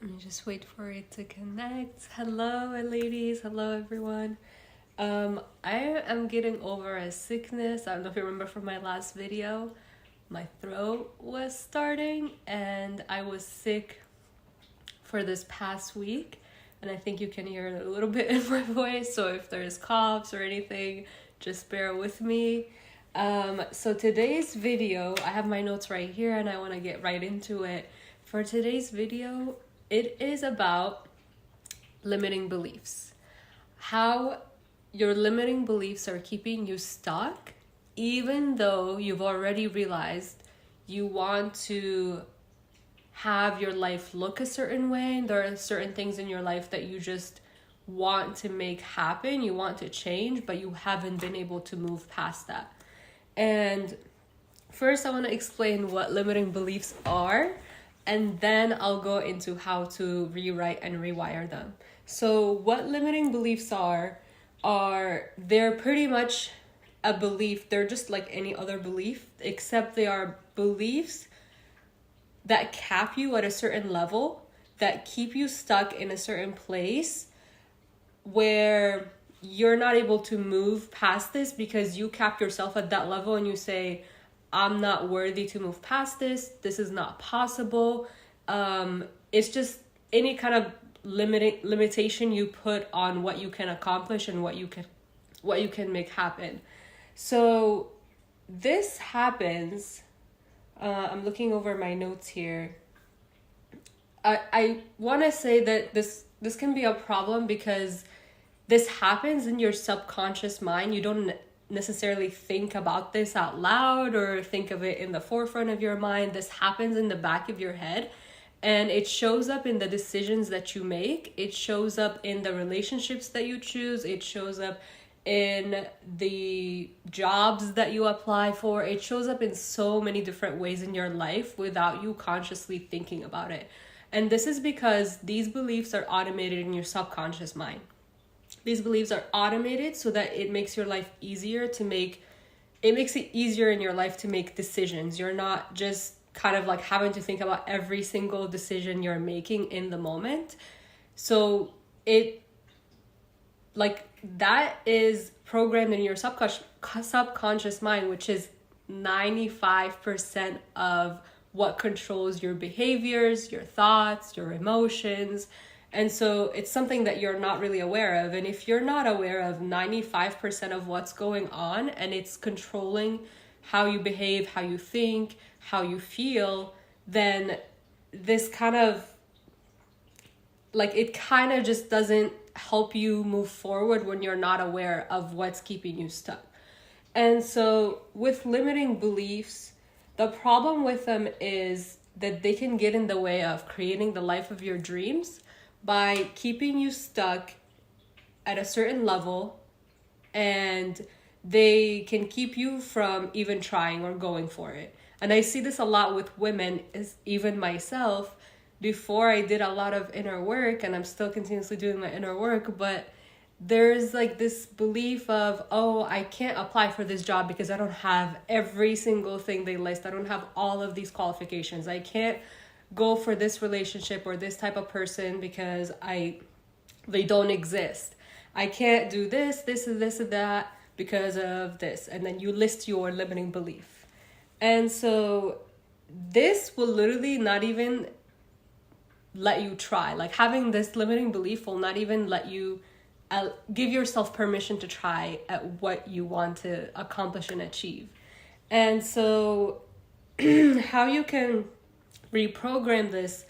Let me just wait for it to connect. Hello, ladies. Hello, everyone. I am getting over a sickness. I don't know if you remember from my last video. My throat was starting and I was sick for this past week. And I think you can hear it a little bit in my voice. So if there's coughs or anything, just bear with me. So today's video, I have my notes right here and I want to get right into it. For today's video, it is about limiting beliefs. How your limiting beliefs are keeping you stuck, even though you've already realized you want to have your life look a certain way. And there are certain things in your life that you just want to make happen, you want to change, but you haven't been able to move past that. And first, I want to explain what limiting beliefs are, and then I'll go into how to rewrite and rewire them. So what limiting beliefs are they're pretty much a belief. They're just like any other belief, except they are beliefs that cap you at a certain level, that keep you stuck in a certain place where you're not able to move past this because you cap yourself at that level and you say, I'm not worthy to move past this. This is not possible. It's just any kind of limitation you put on what you can accomplish and what you can make happen. So this happens. I'm looking over my notes here. I want to say that this can be a problem because this happens in your subconscious mind. You don't necessarily think about this out loud or think of it in the forefront of your mind. This happens in the back of your head, and it shows up in the decisions that you make. It shows up in the relationships that you choose. It shows up in the jobs that you apply for. It shows up in so many different ways in your life without you consciously thinking about it. And this is because these beliefs are automated in your subconscious mind. These beliefs are automated so that it makes your life easier to make, it makes it easier in your life to make decisions. You're not just kind of like having to think about every single decision you're making in the moment. So that is programmed in your subconscious mind, which is 95% of what controls your behaviors, your thoughts, your emotions. And so it's something that you're not really aware of. And if you're not aware of 95% of what's going on and it's controlling how you behave, how you think, how you feel, then this kind of just doesn't help you move forward when you're not aware of what's keeping you stuck. And so with limiting beliefs, the problem with them is that they can get in the way of creating the life of your dreams by keeping you stuck at a certain level, and they can keep you from even trying or going for it. And I see this a lot with women, is even myself. Before, I did a lot of inner work, and I'm still continuously doing my inner work, but there's like this belief of, oh, I can't apply for this job because I don't have every single thing they list. I don't have all of these qualifications. I can't go for this relationship or this type of person because they don't exist. I can't do this and this and that because of this. And then you list your limiting belief. And so this will literally not even let you try. Like, having this limiting belief will not even let you give yourself permission to try at what you want to accomplish and achieve. And so how you can reprogram this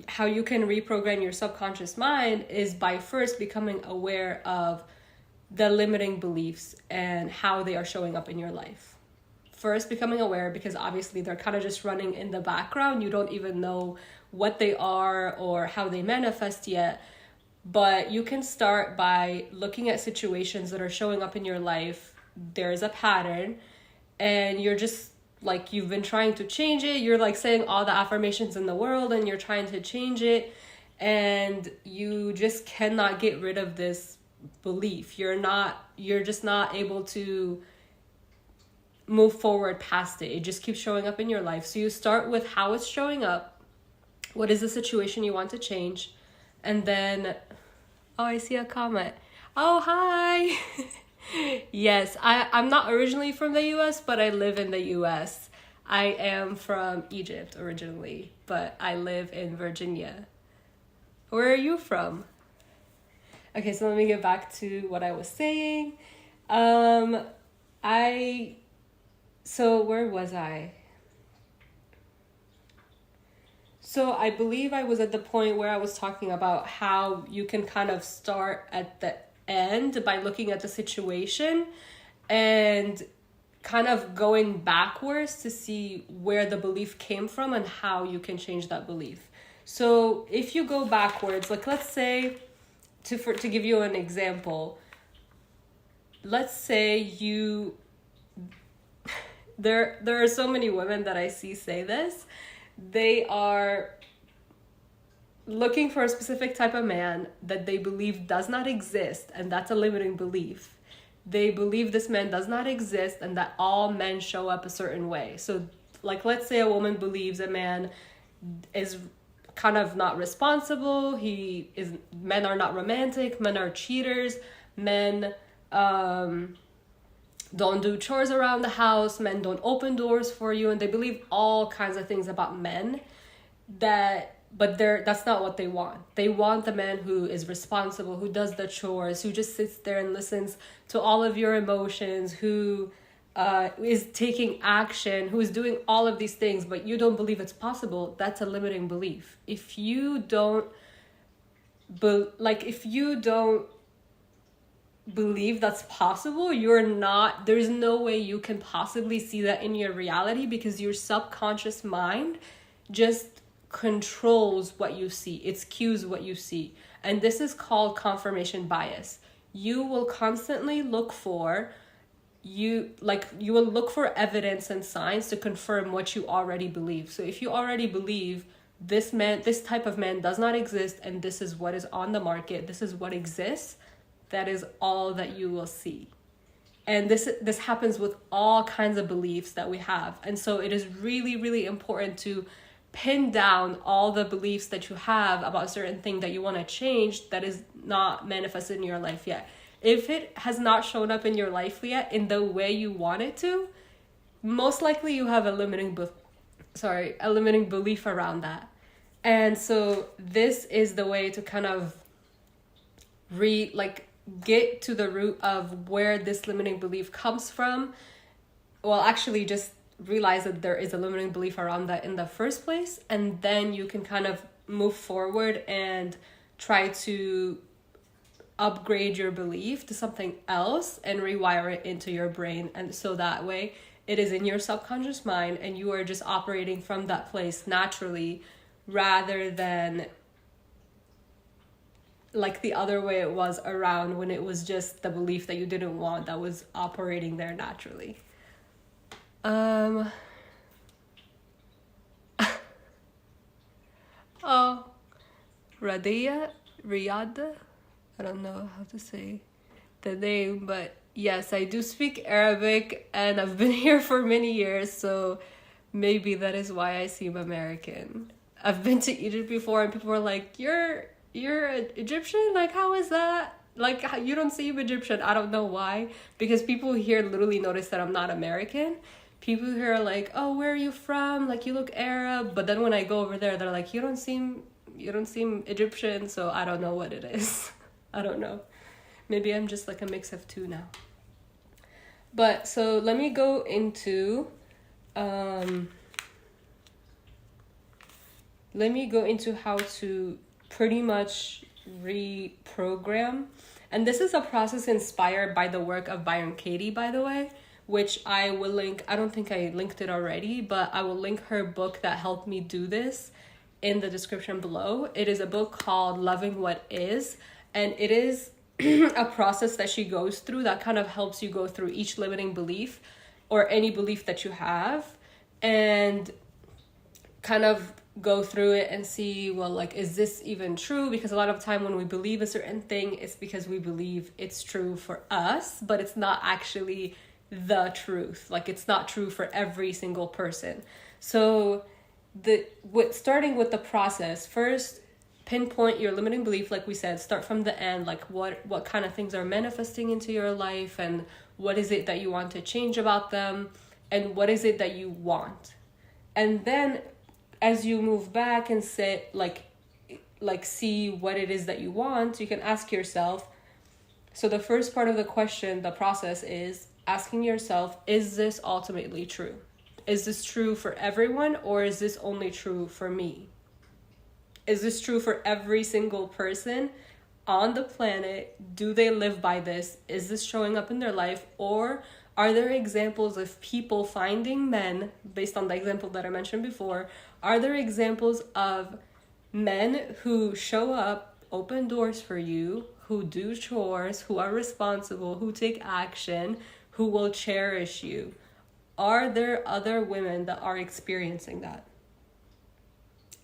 how you can reprogram your subconscious mind is by first becoming aware of the limiting beliefs and how they are showing up in your life. First, becoming aware, because obviously they're kind of just running in the background. You don't even know what they are or how they manifest yet. But you can start by looking at situations that are showing up in your life. There's a pattern, and you're just like, you've been trying to change it. You're like saying all the affirmations in the world and you're trying to change it, and you just cannot get rid of this belief. You're just not able to move forward past it. It just keeps showing up in your life. So you start with how it's showing up, What is the situation you want to change? And then, oh, I see a comment. Oh, hi. Yes, I'm not originally from the US, but I live in the US. I am from Egypt originally, but I live in Virginia. Where are you from? Okay, so let me get back to what I was saying. So where was I? So I believe I was at the point where I was talking about how you can kind of start at the end by looking at the situation and kind of going backwards to see where the belief came from and how you can change that belief. So if you go backwards, like let's say, to give you an example, let's say you, there are so many women that I see say this. They are looking for a specific type of man that they believe does not exist, and that's a limiting belief. They believe this man does not exist and that all men show up a certain way. So like let's say a woman believes a man is kind of not responsible, men are not romantic, men are cheaters, men don't do chores around the house, men don't open doors for you, and they believe all kinds of things about men that's not what they want. They want the man who is responsible, who does the chores, who just sits there and listens to all of your emotions, who is taking action, who is doing all of these things, but you don't believe it's possible. That's a limiting belief. If you don't believe that's possible, there's no way you can possibly see that in your reality, because your subconscious mind just controls what you see. It cues what you see. And this is called confirmation bias. You will constantly look for evidence and signs to confirm what you already believe. So if you already believe this type of man does not exist and this is what is on the market, this is what exists, that is all that you will see. And this happens with all kinds of beliefs that we have. And so it is really, really important to pin down all the beliefs that you have about a certain thing that you want to change that is not manifested in your life yet. If it has not shown up in your life yet in the way you want it to, most likely you have a limiting belief around that. And so this is the way to kind of get to the root of where this limiting belief comes from. Well, actually just realize that there is a limiting belief around that in the first place, and then you can kind of move forward and try to upgrade your belief to something else and rewire it into your brain. And so that way it is in your subconscious mind and you are just operating from that place naturally, rather than like the other way it was around, when it was just the belief that you didn't want that was operating there naturally. Oh, Riyadh, I don't know how to say the name, but yes, I do speak Arabic and I've been here for many years, so maybe that is why I seem American. I've been to Egypt before and people were like, you're Egyptian? Like, how is that? Like, you don't seem Egyptian. I don't know why, because people here literally notice that I'm not American. People here are like, oh, where are you from? Like, you look Arab. But then when I go over there, they're like, you don't seem Egyptian. So I don't know what it is. I don't know. Maybe I'm just like a mix of two now. But so let me go into how to pretty much reprogram. And this is a process inspired by the work of Byron Katie, by the way, which I will link. I don't think I linked it already, but I will link her book that helped me do this in the description below. It is a book called Loving What Is, and it is a process that she goes through that kind of helps you go through each limiting belief or any belief that you have, and kind of go through it and see, well, like, is this even true? Because a lot of time when we believe a certain thing, it's because we believe it's true for us, but it's not actually the truth. Like, it's not true for every single person. So starting with the process, first pinpoint your limiting belief, like we said, start from the end, like what kind of things are manifesting into your life, and what is it that you want to change about them, and what is it that you want. And then as you move back and say like see what it is that you want, you can ask yourself. So the first part of the question, the process, is asking yourself, is this ultimately true? Is this true for everyone, or is this only true for me? Is this true for every single person on the planet? Do they live by this? Is this showing up in their life? Or are there examples of people finding men, based on the example that I mentioned before, are there examples of men who show up, open doors for you, who do chores, who are responsible, who take action, who will cherish you? Are there other women that are experiencing that?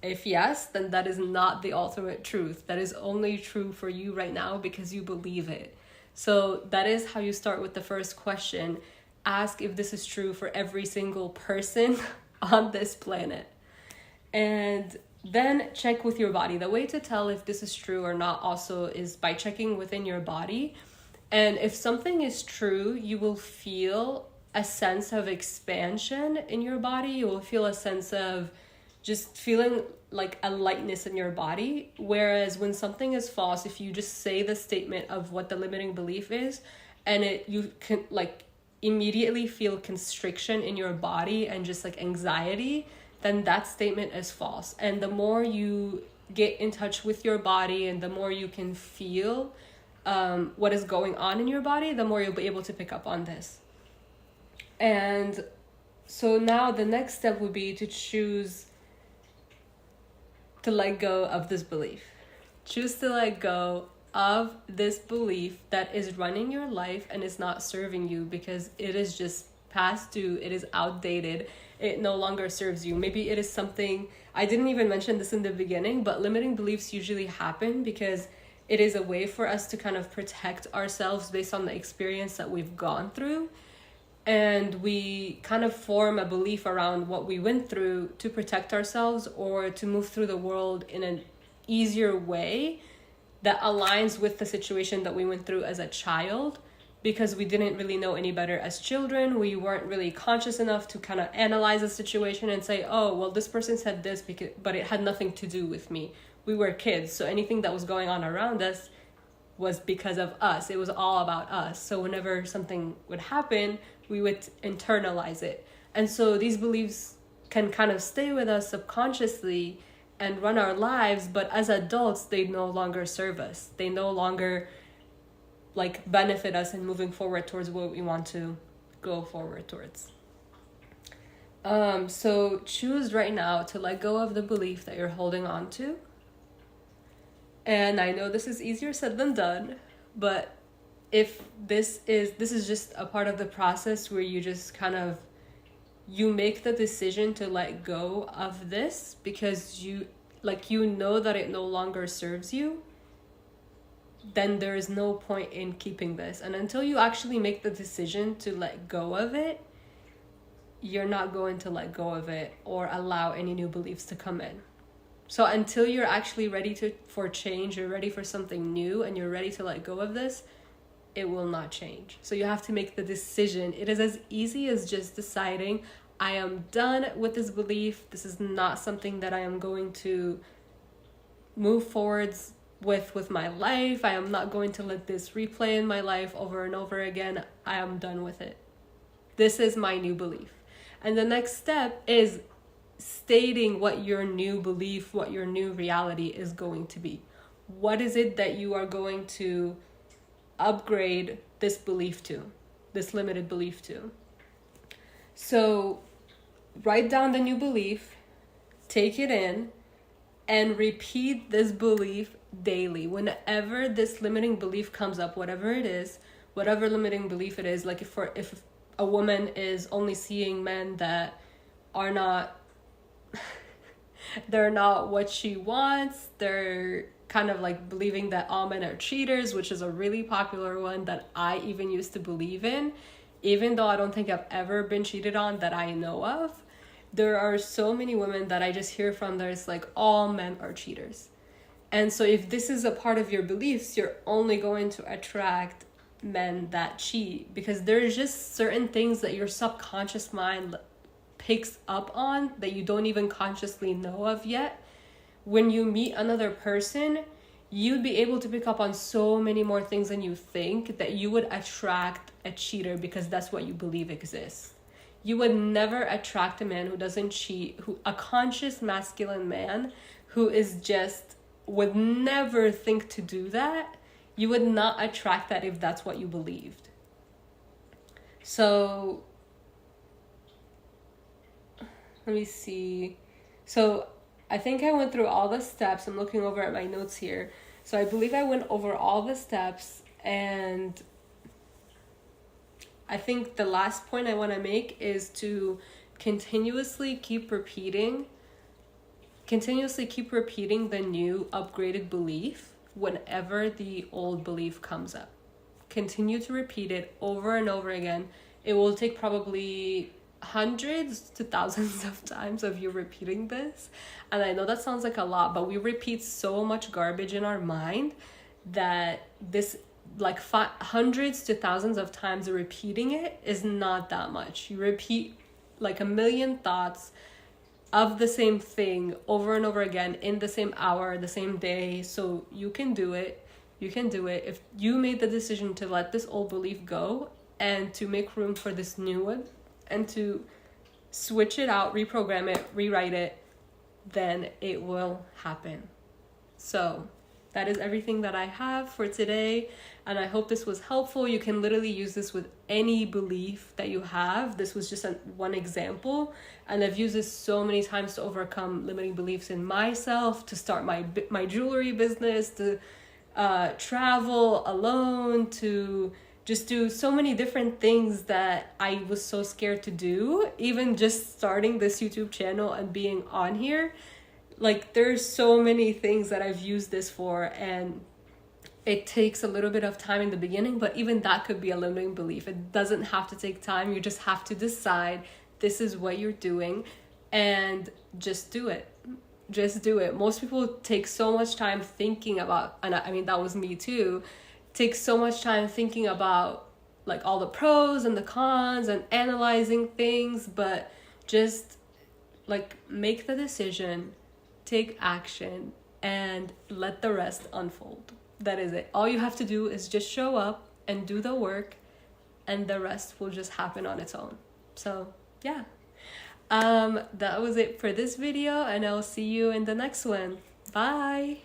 If yes, then that is not the ultimate truth. That is only true for you right now because you believe it. So that is how you start with the first question. Ask if this is true for every single person on this planet. And then check with your body. The way to tell if this is true or not also is by checking within your body. And if something is true, you will feel a sense of expansion in your body. You will feel a sense of just feeling like a lightness in your body. Whereas when something is false, if you just say the statement of what the limiting belief is, and you can like immediately feel constriction in your body and just like anxiety, then that statement is false. And the more you get in touch with your body and the more you can feel what is going on in your body, the more you'll be able to pick up on this. And so now the next step would be to choose to let go of this belief. Choose to let go of this belief that is running your life and is not serving you, because it is just past due, it is outdated, it no longer serves you. Maybe it is something, I didn't even mention this in the beginning, but limiting beliefs usually happen because it is a way for us to kind of protect ourselves based on the experience that we've gone through. And we kind of form a belief around what we went through to protect ourselves or to move through the world in an easier way that aligns with the situation that we went through as a child, because we didn't really know any better as children. We weren't really conscious enough to kind of analyze the situation and say, oh, well, this person said this, but it had nothing to do with me. We were kids, so anything that was going on around us was because of us. It was all about us. So whenever something would happen, we would internalize it. And so these beliefs can kind of stay with us subconsciously and run our lives, but as adults, they no longer serve us. They no longer like benefit us in moving forward towards what we want to go forward towards. So choose right now to let go of the belief that you're holding on to. And I know this is easier said than done, but if this is just a part of the process where you just kind of, you make the decision to let go of this because you know that it no longer serves you, then there is no point in keeping this. And until you actually make the decision to let go of it, you're not going to let go of it or allow any new beliefs to come in. So until you're actually ready for change, you're ready for something new, and you're ready to let go of this, it will not change. So you have to make the decision. It is as easy as just deciding, I am done with this belief. This is not something that I am going to move forwards with my life. I am not going to let this replay in my life over and over again. I am done with it. This is my new belief. And the next step is stating what your new belief, what your new reality is going to be. What is it that you are going to upgrade this belief to, this limited belief to? So write down the new belief, take it in, and repeat this belief daily. Whenever this limiting belief comes up, whatever it is, whatever limiting belief it is, like if a woman is only seeing men that are not they're not what she wants, they're kind of like believing that all men are cheaters, which is a really popular one that I even used to believe in, even though I don't think I've ever been cheated on that I know of. there are so many women that I just hear from that it's like all men are cheaters. And so if this is a part of your beliefs, you're only going to attract men that cheat, because there's just certain things that your subconscious mind picks up on that you don't even consciously know of yet. When you meet another person, you'd be able to pick up on so many more things than you think, that you would attract a cheater because that's what you believe exists. You would never attract a man who doesn't cheat, a conscious masculine man who is just would never think to do that. You would not attract that if that's what you believed. So let me see. So I think I went through all the steps. I'm looking over at my notes here. So I believe I went over all the steps, and I think the last point I want to make is to continuously keep repeating the new upgraded belief whenever the old belief comes up. Continue to repeat it over and over again. It will take probably hundreds to thousands of times of you repeating this. And I know that sounds like a lot, but we repeat so much garbage in our mind that this, like, hundreds to thousands of times repeating it is not that much. You repeat like a million thoughts of the same thing over and over again in the same hour, the same day. So you can do it. You can do it. If you made the decision to let this old belief go and to make room for this new one and to switch it out, reprogram it, rewrite it, then it will happen. So that is everything that I have for today, and I hope this was helpful. You can literally use this with any belief that you have. This was just one example, and I've used this so many times to overcome limiting beliefs in myself, to start my jewelry business, to travel alone, to just do so many different things that I was so scared to do. Even just starting this YouTube channel and being on here, like, there's so many things that I've used this for, and it takes a little bit of time in the beginning, but even that could be a limiting belief. It doesn't have to take time. You just have to decide this is what you're doing and just do it. Just do it. Most people take so much time thinking about, and I mean, that was me too, take so much time thinking about like all the pros and the cons and analyzing things, but just like make the decision, take action, and let the rest unfold. That is it. All you have to do is just show up and do the work, and the rest will just happen on its own. So yeah, that was it for this video, and I'll see you in the next one. Bye.